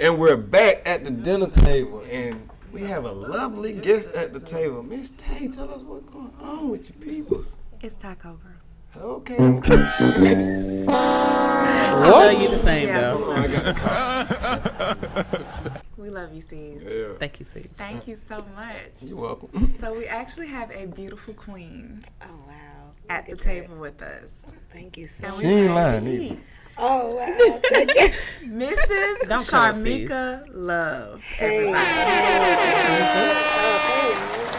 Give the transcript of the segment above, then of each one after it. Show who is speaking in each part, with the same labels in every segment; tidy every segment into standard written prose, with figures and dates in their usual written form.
Speaker 1: And we're back at the dinner table, and we have a lovely guest at the table. Miss Tay, tell us what's going on with your peoples.
Speaker 2: It's takeover.
Speaker 1: Okay.
Speaker 3: What?
Speaker 4: I love you the same, though.
Speaker 2: We love you, C's.
Speaker 1: Yeah.
Speaker 4: Thank you, C's.
Speaker 2: Thank you so much.
Speaker 1: You're welcome.
Speaker 2: So we actually have a beautiful queen
Speaker 3: Oh, wow.
Speaker 2: at the table with us.
Speaker 3: Thank you so
Speaker 2: And
Speaker 3: much.
Speaker 1: She
Speaker 2: we
Speaker 1: ain't
Speaker 2: ready
Speaker 1: lying
Speaker 2: to
Speaker 1: either.
Speaker 2: eat.
Speaker 3: Oh, wow. Thank you.
Speaker 2: Mrs.
Speaker 4: Don't cut us,
Speaker 2: Charmeka Love,
Speaker 3: Hey.
Speaker 2: everybody.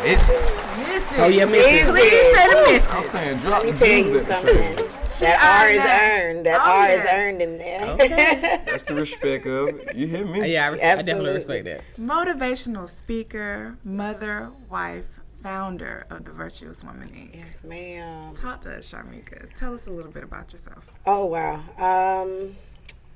Speaker 1: Mrs.
Speaker 2: Mrs.
Speaker 4: Oh, yeah, Mrs.
Speaker 2: Please say the
Speaker 1: I'm
Speaker 2: Mrs.
Speaker 1: saying drop the
Speaker 3: Let me tell
Speaker 1: G's
Speaker 3: you
Speaker 1: at the
Speaker 3: something.
Speaker 1: table.
Speaker 3: That R is
Speaker 2: that.
Speaker 3: earned. That
Speaker 2: Oh,
Speaker 3: R is
Speaker 2: yes.
Speaker 3: earned in there.
Speaker 4: Okay.
Speaker 1: That's the respect of it. You hear me?
Speaker 4: Yeah, I definitely respect that.
Speaker 2: Motivational speaker, mother, wife, founder of the Virtuous Woman Inc.
Speaker 3: Yes, ma'am.
Speaker 2: Talk to us, Charmeka. Tell us a little bit about yourself.
Speaker 3: Oh, wow.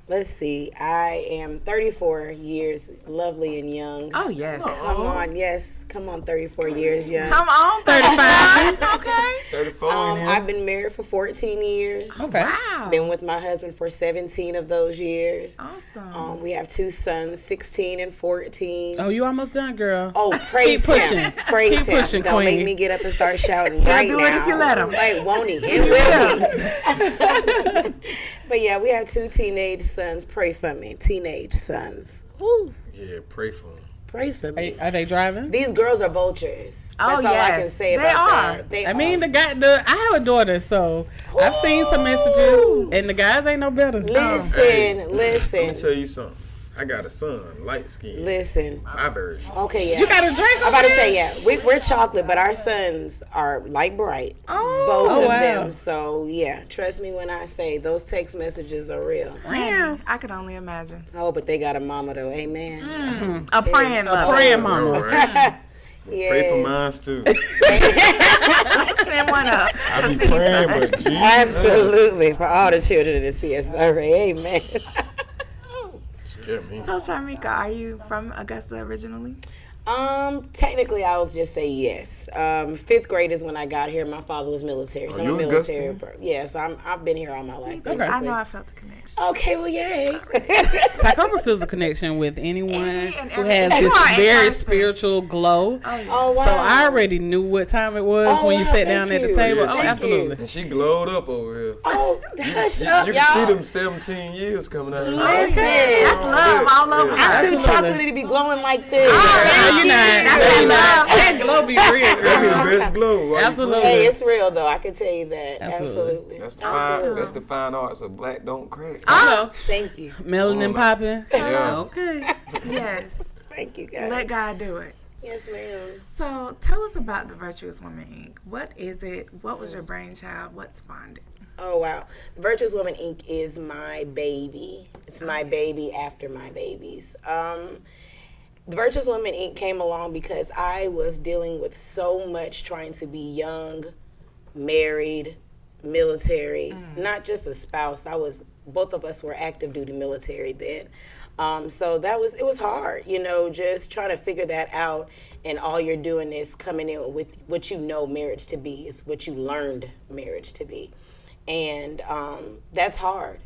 Speaker 3: Let's see. I am 34 years, lovely and young.
Speaker 2: Oh, yes.
Speaker 3: Come on, yes. Come on, 34 years young.
Speaker 2: Come on,
Speaker 4: 35.
Speaker 2: Okay.
Speaker 1: 34 in here.
Speaker 3: I've been married for 14 years.
Speaker 4: Okay.
Speaker 2: Wow.
Speaker 3: Been with my husband for 17 of those years.
Speaker 2: Awesome.
Speaker 3: We have 2 sons, 16 and 14.
Speaker 4: Oh, you almost done, girl.
Speaker 3: Oh, praise
Speaker 4: Keep pushing.
Speaker 3: him. Praise
Speaker 4: Keep
Speaker 3: him.
Speaker 4: pushing,
Speaker 3: Don't make
Speaker 4: queen.
Speaker 3: me get up and start shouting right
Speaker 2: do
Speaker 3: now.
Speaker 2: it if you let him.
Speaker 3: Like, won't he? It will he. But yeah, we have 2 teenage sons. Pray for me. Teenage sons. Woo.
Speaker 1: Yeah, pray for him.
Speaker 3: Pray for me.
Speaker 4: Are they driving?
Speaker 3: These girls are vultures.
Speaker 2: Oh,
Speaker 3: That's all I can
Speaker 2: yes.
Speaker 3: say
Speaker 2: They
Speaker 3: about
Speaker 2: are.
Speaker 3: that. They
Speaker 4: I mean,
Speaker 3: are.
Speaker 4: I have a daughter, so I've seen some messages, and the guys ain't no better.
Speaker 3: Listen,
Speaker 1: Hey, Let me
Speaker 3: listen,
Speaker 1: tell you something. I got a son, light skin.
Speaker 3: listen.
Speaker 1: My version.
Speaker 3: Okay, yeah.
Speaker 4: You got a drink?
Speaker 3: I'm about to say, yeah, we're chocolate, but our sons are light bright. Both
Speaker 4: Oh,
Speaker 3: of
Speaker 4: wow.
Speaker 3: them. So, yeah, trust me when I say those text messages are real.
Speaker 2: Wow. I can only imagine.
Speaker 3: Oh, but they got a mama, though. Amen.
Speaker 2: A praying mother.
Speaker 4: Praying mama.
Speaker 1: All right.
Speaker 3: Yeah.
Speaker 1: Pray for mine too.
Speaker 2: Send one up.
Speaker 1: I be praying, but Jesus.
Speaker 3: Absolutely. For all the children in the CSRA. Amen.
Speaker 1: Scare me.
Speaker 2: So, Charmeka, are you from Augusta originally?
Speaker 3: Technically, I would just say yes. 5th grade is when I got here. My father was military. So
Speaker 1: you
Speaker 3: I'm a military.
Speaker 1: Augustan?
Speaker 3: Yes, I've been here all my life.
Speaker 2: Me too. I know I felt the connection.
Speaker 3: Okay, well, yay.
Speaker 4: Takeover feels a connection with anyone
Speaker 2: Any and
Speaker 4: who
Speaker 2: every-
Speaker 4: has
Speaker 2: Come
Speaker 4: this
Speaker 2: on, in
Speaker 4: very
Speaker 2: person.
Speaker 4: spiritual glow.
Speaker 3: Oh, wow.
Speaker 4: So I already knew what time it was
Speaker 3: Oh,
Speaker 4: when you
Speaker 3: wow,
Speaker 4: sat down
Speaker 3: thank
Speaker 4: at the
Speaker 3: you.
Speaker 4: table.
Speaker 1: Yeah,
Speaker 4: Oh,
Speaker 1: thank
Speaker 4: absolutely.
Speaker 1: And she glowed up over here.
Speaker 3: Oh, hush
Speaker 1: You,
Speaker 3: up,
Speaker 1: you
Speaker 3: y'all.
Speaker 1: can see them 17 years coming out.
Speaker 3: Listen.
Speaker 2: That's love all over
Speaker 3: I'm
Speaker 2: her.
Speaker 3: too
Speaker 4: Absolutely.
Speaker 3: chocolatey to be glowing like this.
Speaker 4: Girl, you not.
Speaker 2: That's love.
Speaker 4: That glow be real,
Speaker 1: That be
Speaker 4: girl.
Speaker 1: the best glow. Why you
Speaker 4: Absolutely.
Speaker 3: Hey, it's real though. I can tell you that.
Speaker 4: Absolutely.
Speaker 3: Absolutely.
Speaker 1: That's the fine. That's the fine arts of black don't crack.
Speaker 4: Oh,
Speaker 3: Thank you.
Speaker 4: melanin popping.
Speaker 1: Yeah.
Speaker 4: Okay.
Speaker 2: Yes.
Speaker 3: Thank you, guys.
Speaker 2: Let God do it.
Speaker 3: Yes, ma'am.
Speaker 2: So, tell us about the Virtuous Woman Inc. What is it? What was your brainchild? What spawned it?
Speaker 3: Oh, wow. Virtuous Woman Inc. is my baby. It's my baby after my babies. The Virtuous Woman Inc. came along because I was dealing with so much trying to be young, married, military, not just a spouse. Both of us were active duty military then. So it was hard, just trying to figure that out. And all you're doing is coming in with what you know marriage to be, is what you learned marriage to be. And that's hard.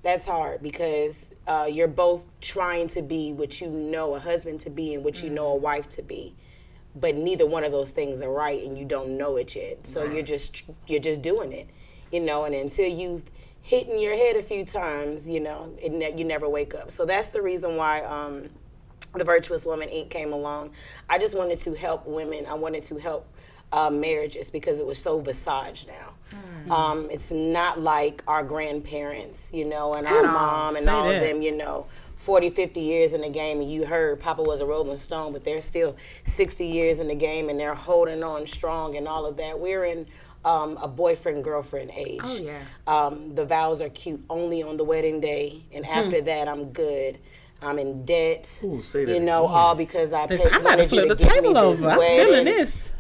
Speaker 3: That's hard because you're both trying to be what you know a husband to be and what you know a wife to be, but neither one of those things are right, and you don't know it yet. So you're just doing it, and until you hit in your head a few times, you never wake up. So that's the reason why the Virtuous Woman Inc. came along. I just wanted to help women. I wanted to help marriages because it was so visage now. It's not like our grandparents, and our mom and
Speaker 4: Say
Speaker 3: all
Speaker 4: that.
Speaker 3: of them, 40, 50 years in the game, and you heard Papa was a Rolling Stone, but they're still 60 years in the game, and they're holding on strong and all of that. We're in a boyfriend-girlfriend age.
Speaker 2: Oh, yeah.
Speaker 3: The vows are cute only on the wedding day, and after that, I'm good. I'm in debt,
Speaker 1: Ooh, say that
Speaker 3: all because I
Speaker 4: Listen, I'm about to
Speaker 3: wanted you
Speaker 4: flip the
Speaker 3: to give me
Speaker 4: table
Speaker 3: this
Speaker 4: over. I'm
Speaker 3: wedding.
Speaker 4: feeling this.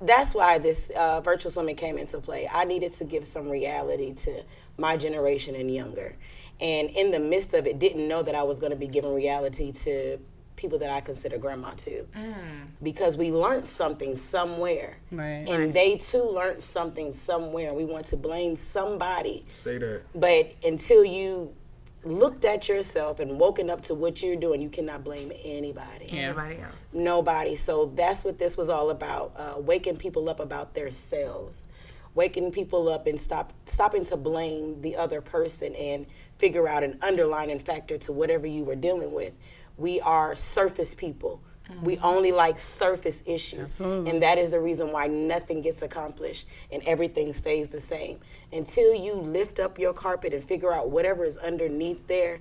Speaker 3: That's why this Virtuous Woman came into play. I needed to give some reality to my generation and younger. And in the midst of it, didn't know that I was going to be giving reality to people that I consider grandma too. Because we learned something somewhere.
Speaker 4: Right.
Speaker 3: And they too learned something somewhere. And we want to blame somebody.
Speaker 1: Say that.
Speaker 3: But until you looked at yourself and woken up to what you're doing, you cannot blame anybody.
Speaker 2: Anybody else.
Speaker 3: Nobody. So that's what this was all about, waking people up about themselves, waking people up and stopping to blame the other person and figure out an underlying factor to whatever you were dealing with. We are surface people. We only like surface issues.
Speaker 4: Absolutely.
Speaker 3: And that is the reason why nothing gets accomplished and everything stays the same. Until you lift up your carpet and figure out whatever is underneath there,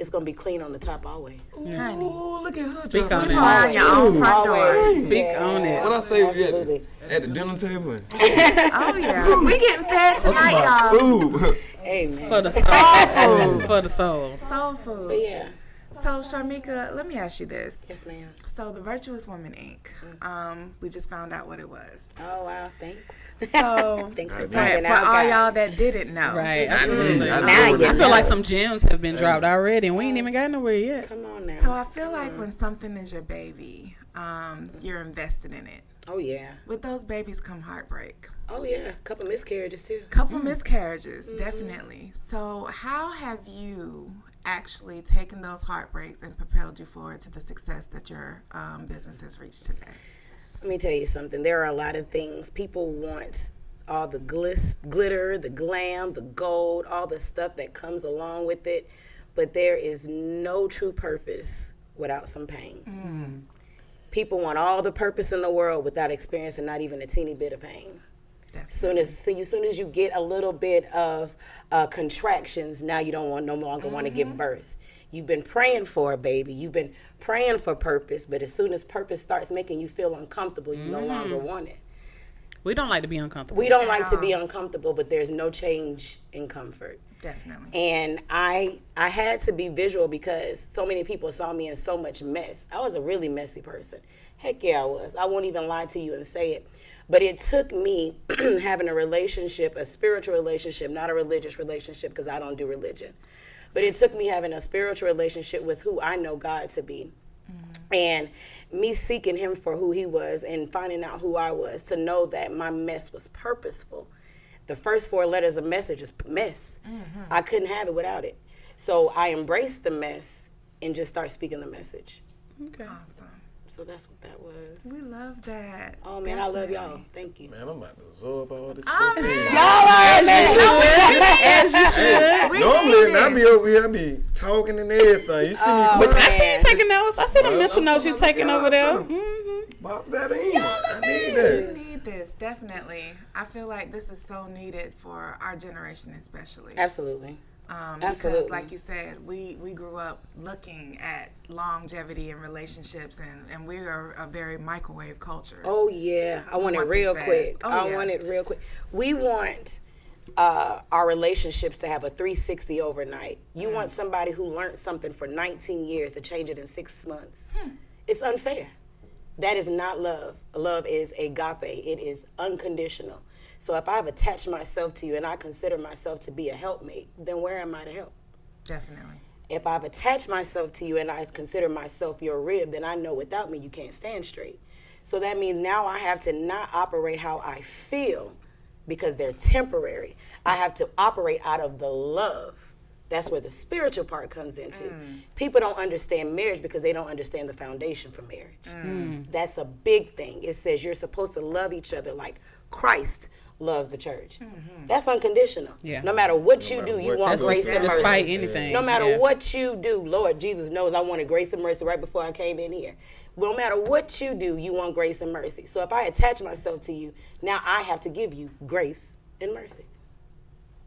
Speaker 3: it's going to be clean on the top always.
Speaker 2: Honey.
Speaker 1: Ooh, look at her.
Speaker 4: Speak
Speaker 1: just
Speaker 4: on
Speaker 1: sweep
Speaker 4: it.
Speaker 2: Around your own front door.
Speaker 3: Always.
Speaker 4: Speak on it.
Speaker 1: What I say
Speaker 3: Absolutely.
Speaker 1: at the dinner table?
Speaker 2: Oh, yeah. We getting fed tonight, y'all.
Speaker 1: Food.
Speaker 3: Amen.
Speaker 4: For the soul. For the soul.
Speaker 2: Soul
Speaker 3: But
Speaker 2: food.
Speaker 3: yeah.
Speaker 2: So, Charmeka, let me ask you this.
Speaker 3: Yes, ma'am.
Speaker 2: So, the Virtuous Woman Inc., we just found out what it was.
Speaker 3: Oh, wow. Thanks.
Speaker 2: So,
Speaker 3: Thanks for
Speaker 2: for
Speaker 3: finding
Speaker 2: all
Speaker 3: out, guys.
Speaker 2: y'all that didn't know.
Speaker 4: Right, absolutely.
Speaker 1: I
Speaker 3: Now
Speaker 1: know
Speaker 3: you
Speaker 4: I
Speaker 1: that.
Speaker 4: feel like some gems have been dropped already, and we ain't even got nowhere yet.
Speaker 3: Come on now.
Speaker 2: So, I feel like when something is your baby, you're invested in it.
Speaker 3: Oh, yeah.
Speaker 2: With those babies come heartbreak.
Speaker 3: Oh, yeah. A couple miscarriages, too.
Speaker 2: Couple miscarriages, definitely. So, how have you actually taken those heartbreaks and propelled you forward to the success that your business has reached today?
Speaker 3: Let me tell you something. There are a lot of things. People want all the glitter, the glam, the gold, all the stuff that comes along with it. But there is no true purpose without some pain. People want all the purpose in the world without experiencing not even a teeny bit of pain.
Speaker 2: Definitely.
Speaker 3: Soon as you get a little bit of contractions, now you don't no longer want to give birth. You've been praying for a baby. You've been praying for purpose, but as soon as purpose starts making you feel uncomfortable, you no longer want it.
Speaker 4: We don't like to be uncomfortable.
Speaker 3: We don't like to be uncomfortable, but there's no change in comfort.
Speaker 2: Definitely.
Speaker 3: And I had to be visual because so many people saw me in so much mess. I was a really messy person. Heck yeah, I was. I won't even lie to you and say it. But it took me having a relationship, a spiritual relationship, not a religious relationship, because I don't do religion. But it took me having a spiritual relationship with who I know God to be. And me seeking him for who he was and finding out who I was, to know that my mess was purposeful. The first 4 letters of message is mess. I couldn't have it without it. So I embraced the mess and just started speaking the message.
Speaker 4: Okay.
Speaker 2: Awesome.
Speaker 3: So that's what that was.
Speaker 2: We love that.
Speaker 3: Oh, man, I love y'all. Thank you.
Speaker 1: Man, I'm about to absorb all this
Speaker 2: Oh,
Speaker 1: stuff.
Speaker 2: man.
Speaker 4: As you should.
Speaker 2: We
Speaker 1: Normally,
Speaker 2: need
Speaker 1: I be
Speaker 2: this.
Speaker 1: over here, I be talking and everything. You see me
Speaker 3: Oh,
Speaker 1: quick.
Speaker 4: I see you taking notes. I see the mental notes you taking over there.
Speaker 1: Box that in. I need
Speaker 2: We
Speaker 1: that.
Speaker 2: need this, definitely. I feel like this is so needed for our generation especially.
Speaker 3: Absolutely.
Speaker 2: Because
Speaker 3: Absolutely.
Speaker 2: like you said, we grew up looking at longevity in relationships, and we are a very microwave culture.
Speaker 3: Oh, yeah. I want it
Speaker 2: want
Speaker 3: real
Speaker 2: things
Speaker 3: quick.
Speaker 2: fast. Oh,
Speaker 3: I
Speaker 2: yeah.
Speaker 3: want it real quick. We want our relationships to have a 360 overnight. You want somebody who learned something for 19 years to change it in 6 months. It's unfair. That is not love. Love is agape. It is unconditional. So if I've attached myself to you and I consider myself to be a helpmate, then where am I to help?
Speaker 2: Definitely.
Speaker 3: If I've attached myself to you and I consider myself your rib, then I know without me you can't stand straight. So that means now I have to not operate how I feel because they're temporary. I have to operate out of the love. That's where the spiritual part comes into. People don't understand marriage because they don't understand the foundation for marriage. That's a big thing. It says you're supposed to love each other like Christ loves the church. That's unconditional.
Speaker 4: Yeah.
Speaker 3: No matter what you
Speaker 1: matter
Speaker 3: do, you
Speaker 1: what
Speaker 3: want
Speaker 1: you do.
Speaker 3: grace and mercy.
Speaker 4: Despite anything.
Speaker 3: No matter
Speaker 4: Yeah.
Speaker 3: what you do, Lord Jesus knows I wanted grace and mercy right before I came in here. No matter what you do, you want grace and mercy. So if I attach myself to you, now I have to give you grace and mercy.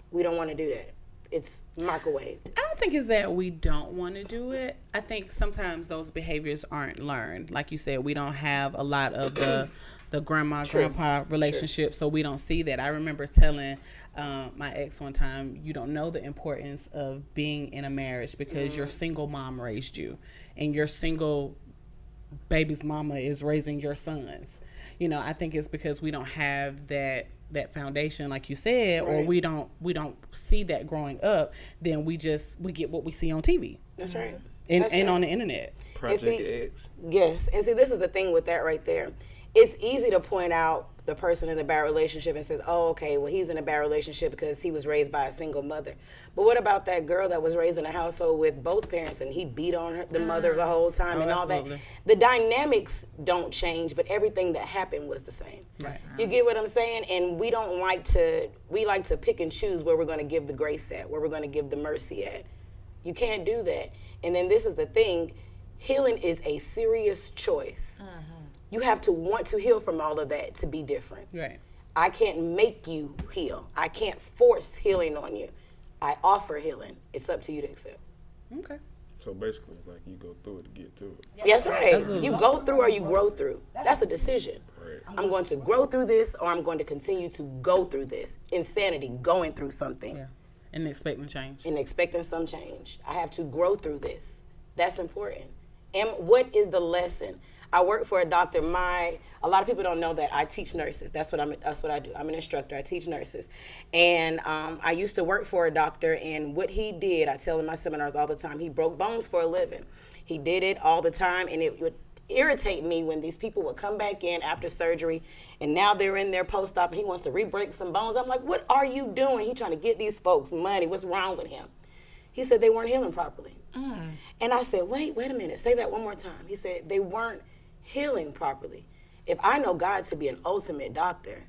Speaker 3: We don't want to do that. It's microwaved.
Speaker 4: I don't think it's that we don't want to do it. I think sometimes those behaviors aren't learned. Like you said, we don't have a lot of the grandma grandpa relationship, so we don't see that. I remember telling my ex one time, you don't know the importance of being in a marriage because your single mom raised you, and your single baby's mama is raising your sons. You know, I think it's because we don't have that foundation, like you said, or we don't see that growing up. Then we get what we see on TV
Speaker 3: That's right.
Speaker 4: and
Speaker 3: That's right.
Speaker 4: on the internet.
Speaker 1: Project
Speaker 3: see-
Speaker 1: X.
Speaker 3: Yes, and see, this is the thing with that right there. It's easy to point out the person in the bad relationship and says, oh, okay, well, he's in a bad relationship because he was raised by a single mother. But what about that girl that was raised in a household with both parents and he beat on the mother the whole time and all that? The dynamics don't change, but everything that happened was the same.
Speaker 4: Right.
Speaker 3: You get what I'm saying? And we like to pick and choose where we're going to give the grace at, where we're going to give the mercy at. You can't do that. And then this is the thing, healing is a serious choice. You have to want to heal from all of that to be different.
Speaker 4: Right.
Speaker 3: I can't make you heal. I can't force healing on you. I offer healing. It's up to you to accept.
Speaker 4: Okay.
Speaker 1: So basically, like, you go through it to get to it.
Speaker 3: That's right. You go through or you grow through. That's a decision.
Speaker 1: Right.
Speaker 3: I'm going to grow through this or I'm going to continue to go through this. Insanity, going through something.
Speaker 4: Yeah. And expecting change.
Speaker 3: And expecting some change. I have to grow through this. That's important. And what is the lesson? I work for a doctor. A lot of people don't know that I teach nurses. That's what I do. I'm an instructor. I teach nurses. And I used to work for a doctor, and what he did, I tell in my seminars all the time, he broke bones for a living. He did it all the time, and it would irritate me when these people would come back in after surgery, and now they're in their post-op, and he wants to re-break some bones. I'm like, what are you doing? He's trying to get these folks money. What's wrong with him? He said they weren't healing properly. And I said, wait a minute. Say that one more time. He said they weren't healing properly. If I know God to be an ultimate doctor,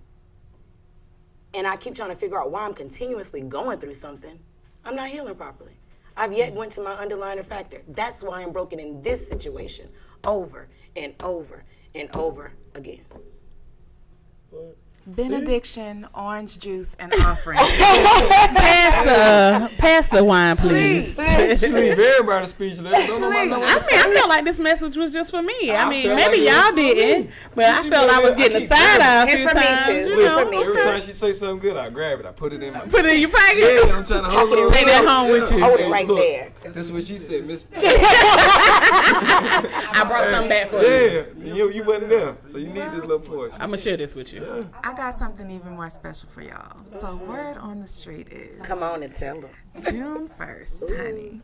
Speaker 3: and I keep trying to figure out why I'm continuously going through something, I'm not healing properly. I've yet went to my underlying factor. That's why I'm broken in this situation over and over and over again.
Speaker 2: Benediction, orange juice, and offering.
Speaker 4: Pass the wine, please.
Speaker 1: She leave everybody speechless. Don't nobody know what to say.
Speaker 4: I felt like this message was just for me. I mean,
Speaker 1: felt
Speaker 4: maybe
Speaker 1: like it was
Speaker 4: y'all
Speaker 1: for me.
Speaker 4: didn't, but I
Speaker 1: She
Speaker 4: felt I was
Speaker 1: did.
Speaker 4: getting
Speaker 1: I
Speaker 4: a
Speaker 1: keep
Speaker 4: side eye a
Speaker 3: And
Speaker 4: few
Speaker 3: for me
Speaker 4: times.
Speaker 3: too.
Speaker 4: You
Speaker 3: Listen,
Speaker 4: know,
Speaker 3: for me
Speaker 1: Every
Speaker 3: too.
Speaker 1: time she say something good, I grab it. I put it in my
Speaker 4: put it in your pocket.
Speaker 1: Yeah, I'm trying to hold it on.
Speaker 4: Take that home with you.
Speaker 3: Hold it
Speaker 1: Hey,
Speaker 3: right
Speaker 1: look,
Speaker 3: there.
Speaker 1: This is what she said, Miss.
Speaker 4: I brought something back for you.
Speaker 1: Yeah, you wasn't there, so you need this little portion.
Speaker 4: I'm gonna share this with you.
Speaker 2: I got something even more special for y'all. So word on the street is
Speaker 3: Come on and tell them.
Speaker 2: June 1st, honey.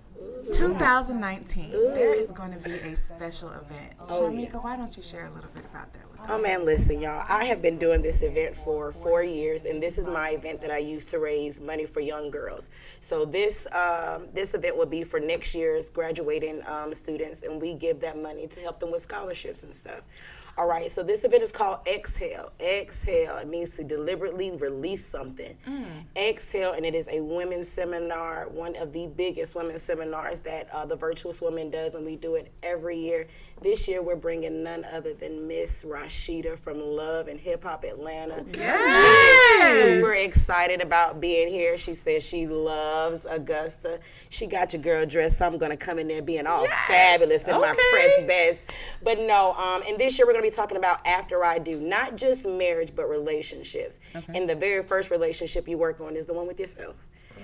Speaker 2: 2019, there is going to be a special event. Charmeka, why don't you share a little bit about that with us?
Speaker 3: Oh man, listen, y'all. I have been doing this event for 4 years, and this is my event that I use to raise money for young girls. So this event will be for next year's graduating students, and we give that money to help them with scholarships and stuff. All right, so this event is called Exhale. Exhale, it means to deliberately release something. Exhale, and it is a women's seminar, one of the biggest women's seminars that the Virtuous Woman does, and we do it every year. This year, we're bringing none other than Miss Rasheeda from Love and HipHop Atlanta.
Speaker 2: Yes!
Speaker 3: She's super excited about being here. She says she loves Augusta. She got your girl dressed, so I'm going to come in there being all fabulous in my press best. But no, and this year we're going to be talking about after I do, not just marriage, but relationships. And the very first relationship you work on is the one with yourself.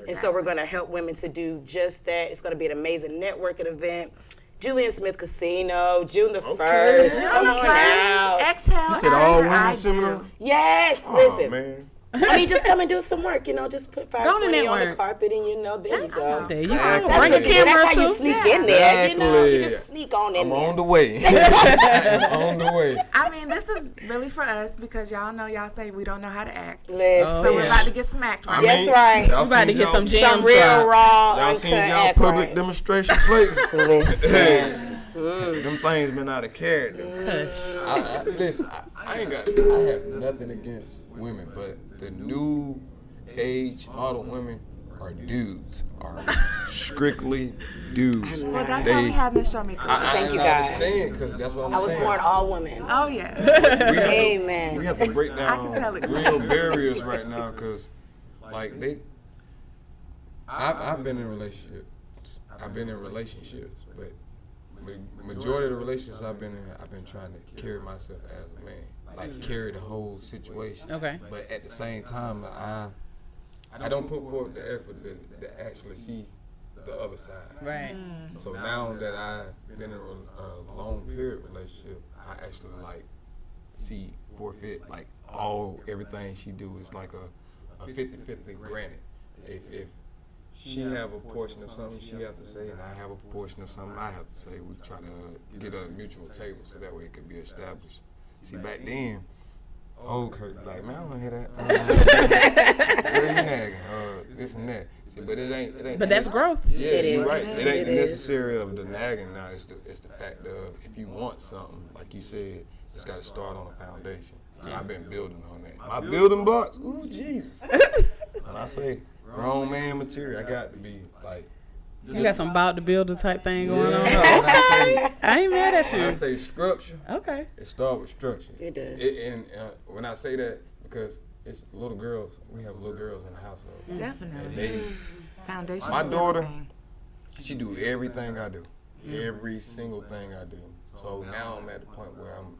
Speaker 3: And so we're going to help women to do just that. It's going to be an amazing networking event. Julian Smith Casino, June the 1st. Come on out.
Speaker 2: Exhale.
Speaker 1: You said all
Speaker 2: after I
Speaker 1: women
Speaker 2: do.
Speaker 1: seminar?
Speaker 3: Yes,
Speaker 1: Oh,
Speaker 3: listen.
Speaker 1: man.
Speaker 3: I mean, just come and do some work, just put
Speaker 4: Go on
Speaker 3: 520 on the
Speaker 4: network.
Speaker 3: carpet and there you go.
Speaker 4: There you
Speaker 1: Exactly.
Speaker 4: go.
Speaker 3: That's
Speaker 4: Bring a
Speaker 3: what you do.
Speaker 4: camera
Speaker 3: That's how you
Speaker 4: too.
Speaker 3: sneak in there, you
Speaker 1: Exactly.
Speaker 3: just sneak on in
Speaker 1: I'm
Speaker 3: there.
Speaker 1: on the way. I'm on the way.
Speaker 2: I mean, this is really for us because y'all know y'all say we don't know how to act.
Speaker 3: Listen.
Speaker 2: So we're about to get some act right.
Speaker 3: That's right.
Speaker 1: y'all
Speaker 4: We about to
Speaker 1: seen
Speaker 4: get some
Speaker 1: y'all-
Speaker 4: gems.
Speaker 3: Some real raw,
Speaker 1: Y'all
Speaker 3: uncut
Speaker 1: seen y'all
Speaker 3: act
Speaker 1: public
Speaker 3: right.
Speaker 1: demonstration plate?
Speaker 3: Listen.
Speaker 1: Them things been out of character. Listen, I have nothing against women, but the new age model women are dudes. Are strictly dudes.
Speaker 2: Well, that's why we have Miss Charmeka.
Speaker 3: Thank you,
Speaker 1: I
Speaker 3: guys.
Speaker 1: understand, because that's what I'm
Speaker 3: I was
Speaker 1: saying.
Speaker 3: born all women.
Speaker 2: Oh, yeah.
Speaker 1: We have
Speaker 3: Amen.
Speaker 1: We have to break
Speaker 2: I can tell
Speaker 1: down
Speaker 2: it.
Speaker 1: real barriers right now, because, like, I've been in relationships. But majority of the relationships I've been in, I've been trying to carry myself as a man, like carry the whole situation.
Speaker 4: Okay.
Speaker 1: But at the same time, I don't put forth the effort to actually see the other side.
Speaker 4: Right.
Speaker 1: So now that I've been in a long period relationship, I actually see forfeit everything she do is like a 50-50 granted. If she have a portion of something she have to say, and I have a portion of something I have to say, we try to get a mutual table so that way it can be established. See, back then, old Kurt, like, man, I don't hear that. Girl, you nagging, this and that. See, but it ain't.
Speaker 4: But that's growth.
Speaker 1: Yeah,
Speaker 3: It
Speaker 1: you're
Speaker 3: is.
Speaker 1: right. It ain't
Speaker 3: It is.
Speaker 1: necessary of the nagging now. It's the fact of if you want something, like you said, it's got to start on a foundation. So I've been building on that. My building blocks, ooh, Jesus. When I say grown man material, I got to be like.
Speaker 4: You got some about the builder type thing going on.
Speaker 1: Yeah,
Speaker 4: I ain't mad at
Speaker 1: when I
Speaker 4: you.
Speaker 1: say structure,
Speaker 4: Okay.
Speaker 1: it starts with structure.
Speaker 3: It does.
Speaker 1: And when I say that, because it's little girls, we have little girls in the household. And
Speaker 2: Definitely.
Speaker 1: they,
Speaker 2: Foundation.
Speaker 1: my
Speaker 2: is
Speaker 1: daughter,
Speaker 2: everything.
Speaker 1: she do everything I do. Every single thing I do. So now I'm at the point where I'm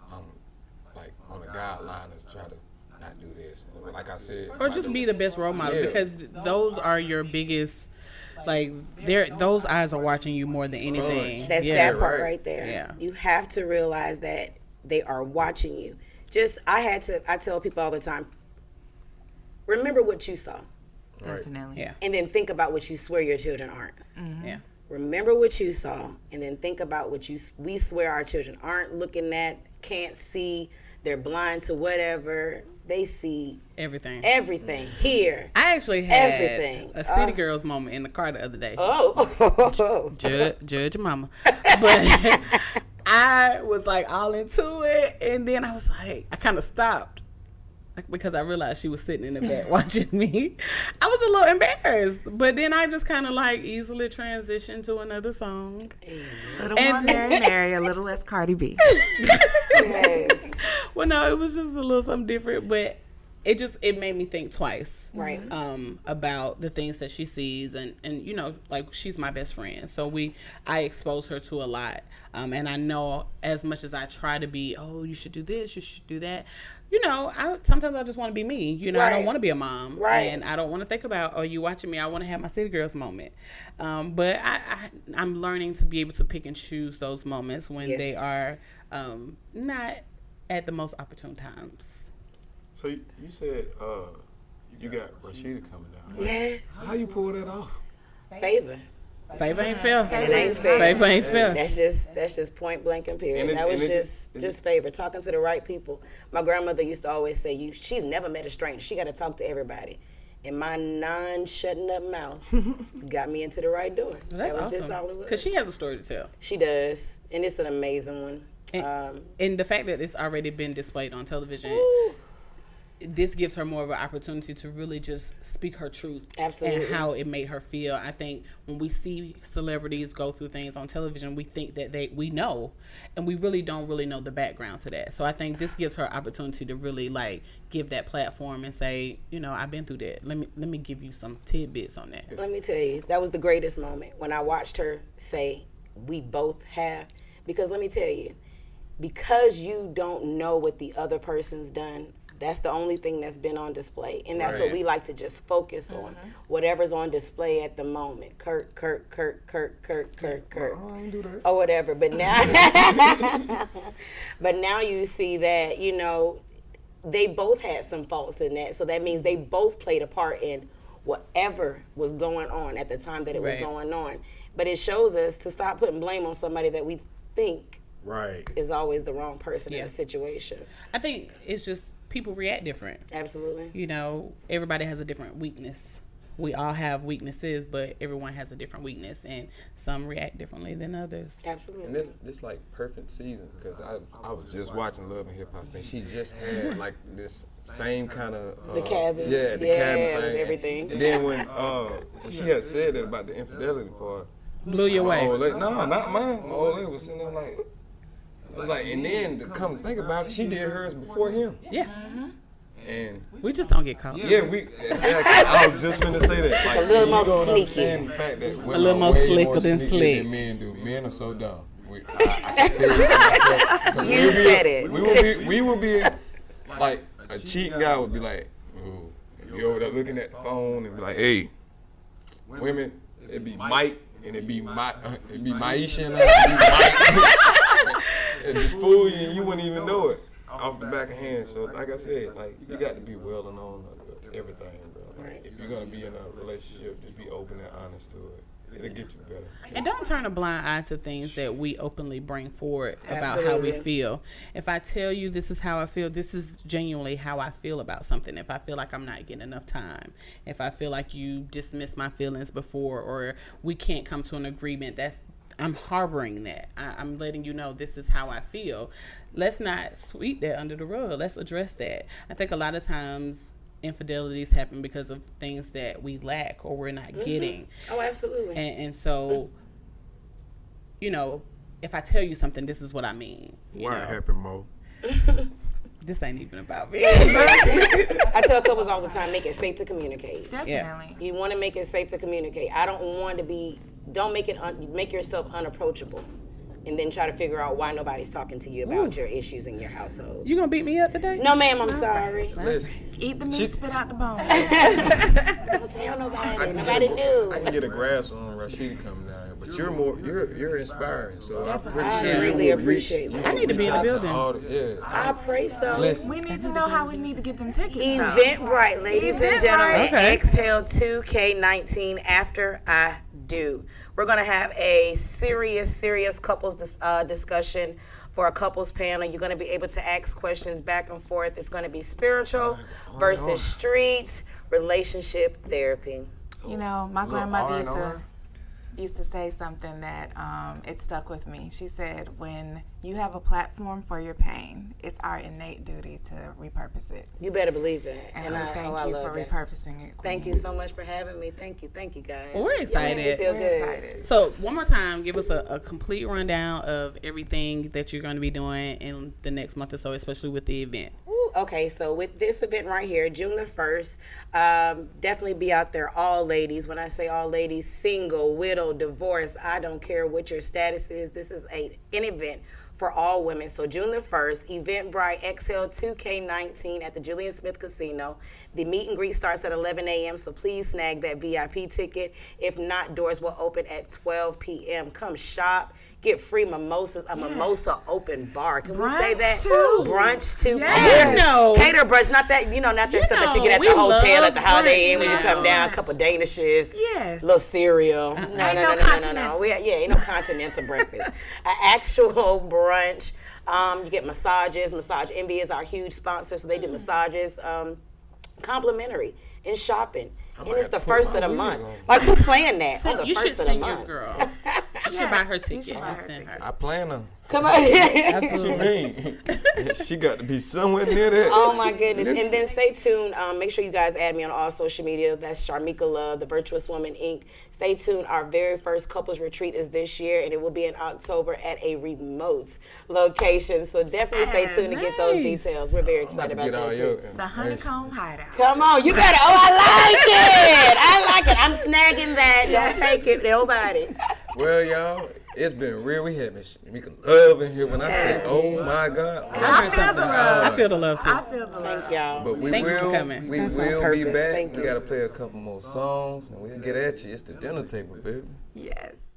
Speaker 1: like on a guideline to try to not do this. And like I said.
Speaker 4: Or just be the best role model,
Speaker 1: Yeah.
Speaker 4: because those are your biggest, like, those eyes are watching you more than anything.
Speaker 3: That's
Speaker 4: Yeah.
Speaker 3: that part
Speaker 1: right.
Speaker 3: right there.
Speaker 4: Yeah.
Speaker 3: You have to realize that they are watching you. I tell people all the time, remember what you saw,
Speaker 2: Definitely.
Speaker 4: Yeah.
Speaker 3: and then think about what you swear your children aren't.
Speaker 4: Yeah.
Speaker 3: Remember what you saw, and then think about what we swear our children aren't looking at, can't see, they're blind to whatever. They see
Speaker 4: Everything.
Speaker 3: everything here.
Speaker 4: I actually had
Speaker 3: Everything.
Speaker 4: a City Girls moment in the car the other day.
Speaker 3: Oh.
Speaker 4: Judge your mama. But I was like all into it, and then I was like, I kind of stopped, like, because I realized she was sitting in the back watching me. I was a little embarrassed, but then I just kind of like easily transitioned to another song.
Speaker 2: A little more Mary Mary, a little less Cardi B.
Speaker 3: Yes.
Speaker 4: Well, no, it was just a little something different, but it made me think twice,
Speaker 3: Right.
Speaker 4: about the things that she sees, and you know, like, she's my best friend, so I expose her to a lot, and I know as much as I try to be, oh, you should do this, you should do that, you know, sometimes I just want to be me, you know, I don't
Speaker 3: Right.
Speaker 4: want to be a mom,
Speaker 3: Right.
Speaker 4: and I don't want to think about, oh, you watching me, I want to have my City Girls moment, but I'm learning to be able to pick and choose those moments when
Speaker 3: Yes.
Speaker 4: they are not at the most opportune times.
Speaker 1: So you said you got Rasheeda coming down. Right?
Speaker 3: Yeah.
Speaker 1: So how you pull that off?
Speaker 3: Favor.
Speaker 4: Favor ain't fair.
Speaker 3: It ain't fair.
Speaker 4: Favor ain't fair.
Speaker 3: That's just point blank and period.
Speaker 1: And it-
Speaker 3: that was
Speaker 1: and it
Speaker 3: just favor. Talking to the right people. My grandmother used to always say, she's never met a stranger. She got to talk to everybody. And my non-shutting up mouth got me into the right door.
Speaker 4: That's
Speaker 3: that was just
Speaker 4: awesome.
Speaker 3: all it was.
Speaker 4: Because she has a story to tell.
Speaker 3: She does, and it's an amazing one.
Speaker 4: And the fact that it's already been displayed on television, this gives her more of an opportunity to really just speak her truth.
Speaker 3: Absolutely.
Speaker 4: And how it made her feel. I think when we see celebrities go through things on television, we think that we know, and we really don't really know the background to that. So I think this gives her opportunity to really, like, give that platform and say, you know, I've been through that. Let me give you some tidbits on that.
Speaker 3: Let me tell you, that was the greatest moment when I watched her say, we both have. Because let me tell you, because you don't know what the other person's done, that's the only thing that's been on display. And that's what
Speaker 1: Right.
Speaker 3: we like to just focus on. Whatever's on display at the moment. Kurt.
Speaker 1: Oh, I ain't do that.
Speaker 3: Or whatever. But now but now you see that, you know, they both had some faults in that. So that means they both played a part in whatever was going on at the time that it was
Speaker 4: Right.
Speaker 3: going on. But it shows us to stop putting blame on somebody that we think
Speaker 1: Right.
Speaker 3: is always the wrong person in
Speaker 4: Yeah.
Speaker 3: a situation.
Speaker 4: I think it's just people react different.
Speaker 3: Absolutely.
Speaker 4: You know, everybody has a different weakness. We all have weaknesses, but everyone has a different weakness, and some react differently than others.
Speaker 3: Absolutely.
Speaker 1: And this like perfect season because I was just watching Love and HipHop and she just had like this same kind of
Speaker 3: The cabin.
Speaker 1: yeah, the
Speaker 3: Yeah,
Speaker 1: cabin
Speaker 3: it was
Speaker 1: thing.
Speaker 3: everything.
Speaker 1: And then when she had said that about the infidelity part,
Speaker 4: Blew your
Speaker 1: my
Speaker 4: way.
Speaker 1: old lady, no, not mine. My old lady was sitting there like, it was like, and then to come think about it, she did hers before him,
Speaker 4: Yeah.
Speaker 1: and
Speaker 4: We just don't get caught.
Speaker 1: yeah, I was just gonna say that. Like,
Speaker 3: a little
Speaker 1: you
Speaker 3: more
Speaker 1: don't
Speaker 3: sneaky.
Speaker 1: understand the fact that women
Speaker 4: little
Speaker 1: are
Speaker 4: more
Speaker 1: way
Speaker 4: slicker than
Speaker 1: sneaky
Speaker 4: slick.
Speaker 1: than men do. Men are so dumb. I can say it. 'Cause
Speaker 3: You said it.
Speaker 1: We would be like a cheating guy would be like, ooh, and be over there looking at the phone and be like, hey, women, it'd be Mike and it'd be Maisha and it'd be Mike. It just fool you and you wouldn't even know it off the back of hand. So like I said, like you got to be well and on everything, bro. Like, if you're gonna be in a relationship, just be open and honest to it. It'll get you better.
Speaker 4: And don't turn a blind eye to things that we openly bring forward about how
Speaker 3: Absolutely.
Speaker 4: we feel. If I tell you this is how I feel, this is genuinely how I feel about something. If I feel like I'm not getting enough time, if I feel like you dismissed my feelings before, or we can't come to an agreement, I'm harboring that. I'm letting you know this is how I feel. Let's not sweep that under the rug. Let's address that. I think a lot of times infidelities happen because of things that we lack or we're not getting.
Speaker 3: Oh, absolutely.
Speaker 4: And so, you know, if I tell you something, this is what I mean.
Speaker 1: Why it happened, Mo?
Speaker 4: This ain't even about me.
Speaker 3: I tell couples all the time, make it safe to communicate.
Speaker 2: Definitely.
Speaker 3: You want to make it safe to communicate. I don't want to be, don't make it, make yourself unapproachable. And then try to figure out why nobody's talking to you about your issues in your household.
Speaker 4: You gonna beat me up today?
Speaker 3: No, ma'am, I'm sorry.
Speaker 1: Listen,
Speaker 2: Eat the meat, spit out the bone.
Speaker 3: Don't tell nobody. Nobody knew.
Speaker 1: I can get a grasp on Rasheeda coming down here, but you're inspiring. So I'm pretty
Speaker 3: I
Speaker 1: sure
Speaker 3: really
Speaker 1: you
Speaker 3: appreciate that.
Speaker 4: I need to be in the building.
Speaker 3: I pray so.
Speaker 1: Listen,
Speaker 2: We need to know how we need to get them tickets. though.
Speaker 3: Eventbrite, ladies and
Speaker 2: Eventbrite.
Speaker 3: gentlemen.
Speaker 4: Okay.
Speaker 3: Exhale 2K19 after I do. We're going to have a serious couples discussion for a couples panel. You're going to be able to ask questions back and forth. It's going to be spiritual versus street relationship therapy.
Speaker 2: You know, my
Speaker 1: Little
Speaker 2: grandmother
Speaker 1: R&R.
Speaker 2: used to say something that it stuck with me. She said, when you have a platform for your pain, it's our innate duty to repurpose it.
Speaker 3: You better believe that.
Speaker 2: And I thank you for repurposing it, Queen.
Speaker 3: Thank you so much for having me. Thank you guys.
Speaker 4: Well, we're
Speaker 3: You
Speaker 4: excited.
Speaker 3: make me feel
Speaker 2: We're
Speaker 3: good.
Speaker 2: excited.
Speaker 4: So one more time, give us a complete rundown of everything that you're going to be doing in the next month or so, especially with the event.
Speaker 3: Ooh, okay, so with this event right here, June the 1st, definitely be out there, all ladies. When I say all ladies, single, widow, divorced, I don't care what your status is. This is an event for all women. So June the 1st, Eventbrite Exhale 2K19 at the Julian Smith Casino. The meet and greet starts at 11 a.m., so please snag that VIP ticket. If not, doors will open at 12 p.m. Come shop. Get free mimosas, a mimosa open bar. Can we say
Speaker 2: Brunch
Speaker 3: that?
Speaker 2: too.
Speaker 3: Brunch too.
Speaker 2: Yes.
Speaker 4: You know.
Speaker 3: Cater brunch, not that, not that stuff that you get at
Speaker 4: we
Speaker 3: the hotel,
Speaker 4: love
Speaker 3: at the Holiday Inn when you
Speaker 2: brunch
Speaker 3: come down,
Speaker 2: now.
Speaker 3: a couple danishes,
Speaker 2: Yes.
Speaker 3: little cereal. No.
Speaker 2: no continental.
Speaker 3: Ain't no continental breakfast. An actual brunch. You get massages. Massage Envy is our huge sponsor, so they do massages complimentary and shopping. And it's the first of the month. Like, who playing that on the
Speaker 4: You should
Speaker 3: first of the
Speaker 4: send your
Speaker 3: month?
Speaker 4: girl. You should buy her
Speaker 2: Yes, you
Speaker 4: ticket.
Speaker 2: should buy
Speaker 4: and
Speaker 2: her
Speaker 4: send
Speaker 2: ticket.
Speaker 4: her.
Speaker 1: I plan her.
Speaker 3: Come on.
Speaker 1: What you
Speaker 4: Absolutely.
Speaker 1: mean? She got to be somewhere near that.
Speaker 3: Oh my goodness. And then stay tuned. Make sure you guys add me on all social media. That's Charmeka Love, the Virtuous Woman Inc. Stay tuned. Our very first couples retreat is this year, and it will be in October at a remote location. So definitely stay tuned to get those
Speaker 4: Nice.
Speaker 3: details. We're very
Speaker 1: I'm about
Speaker 3: excited
Speaker 1: to
Speaker 3: about
Speaker 1: get
Speaker 3: that
Speaker 1: all
Speaker 3: too.
Speaker 1: your
Speaker 2: The honeycomb hideout.
Speaker 3: Come on, you better. Oh, I like it. I like it. I'm snagging that. Don't take it, nobody.
Speaker 1: Well, y'all, it's been real. We had Miss Charmeka Love in here. When I say, oh my God,
Speaker 2: I feel the love.
Speaker 4: I feel the love too.
Speaker 2: I feel the love.
Speaker 3: Thank y'all.
Speaker 1: but we
Speaker 4: Thank you for
Speaker 1: will,
Speaker 4: coming.
Speaker 1: we
Speaker 3: That's on
Speaker 1: will be
Speaker 3: purpose.
Speaker 1: back.
Speaker 3: Thank
Speaker 1: We
Speaker 3: you.
Speaker 1: got to play a couple more songs, and we'll get at you. It's the dinner table, baby.
Speaker 2: Yes.